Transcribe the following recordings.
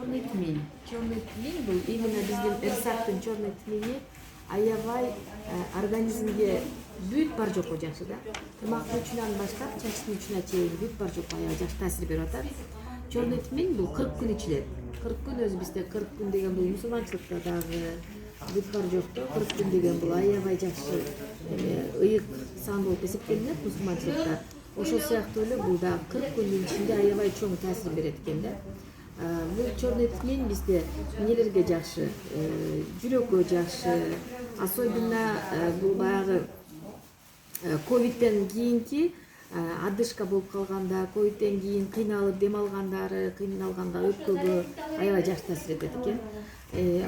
черный тмин. Черный тмин бул именно биздин ырсактын черный тмини аябай организмге бүт бар жокко жакшы да. Тымактын учунан баштап чачтын учуна чейин бүт бар жокко аябай жакшы таасир берип атат. Черный тмин бул 40 күн ичилет. 40 күн өзү бизде 40 күн деген бул мусулманчылыкта дагы бүт бар жокто 40 күн деген бул аябай жакшы ыйык сан болуп эсептелинет мусулманчылыкта. Ошол сыяктуу эле бул дагы 40 күндүн ичинде аябай чоң таасир берет экен да. Бул черный тмин бизде эмнелерге жакшы, жүрөккө жакшы, особенно бул баягы ковидтен кийинки адышка болуп калганда, ковидтен кийин кыйналып дем алганда өпкөгө аябай жакшы таасир этет экен.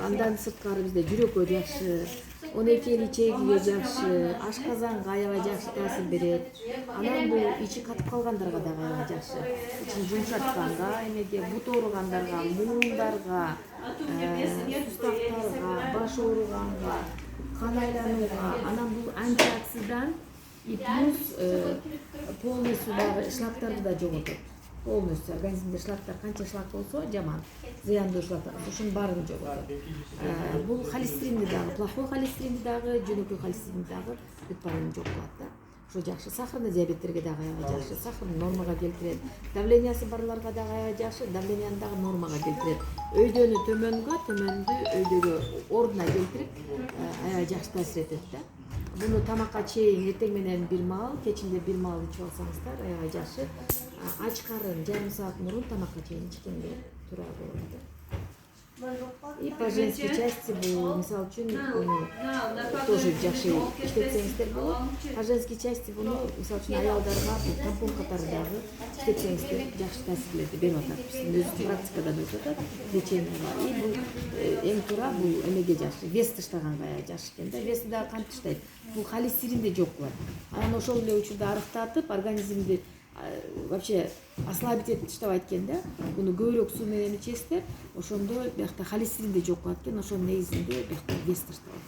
Андан сырткары бизде жүрөккө жакшы, 12 ичегиге жакшы, ашказанга аябай жакшы таасир берет. Анан бул ичи катып калгандарга дагы аябай жакшы. Ичин жумшатканга, эмеге бут ооругандарга, муундарга, сустактарга, баш ооруганга, кан айланууга, анан бул антиоксидант и плюс полностью дагы шлактарды да жоготот. Полностью организмде шлактар канча шлак болсо жаман, зыяндуу шлактар, ошонун баарын жоготот. Бул холестеринди дагы, плохой холестеринди дагы, жөнөкөй холестеринди дагы бүт баарын жок кылат да. Ошо жакшы, сахарный диабеттерге дагы аябай жакшы, сахарын нормага келтирет. Давлениясы барларга дагы аябай жакшы, давленияны дагы нормага келтирет. Өйдөнү төмөнгө, төмөндү өйдөгө ордуна келтирип аябай жакшы таасир этет да. Буну тамакка чейин эртең менен бир маал, кечинде бир маал ичип алсаңыздар аябай жакшы. Ач карын жарым саат мурун тамакка чейин ичкенге туура болот да. И по женской части бул мисалы үчүн тоже жакшы иштетсеңиздер болот. По женской части буну мисалы үчүн аялдарга тампон катары дагы иштетсеңиздер жакшы таасирлерди берип атат. Биздин өзү практикадан өтүп атат. Лечение. И бул эң туура бул эмеге жакшы, вес таштаганга жакшы экен да. Вести дагы кантип таштайт? Бул холестеринди жок кылат. Анан ошол эле учурда арыктатып, организмди вообще ослабить этип таштабайт экен да. Буну көбүрөөк суу менен ичесиздер, ошондо биякта холестеринди жок кылат экен, ошонун негизинде биякта вес таштабайт.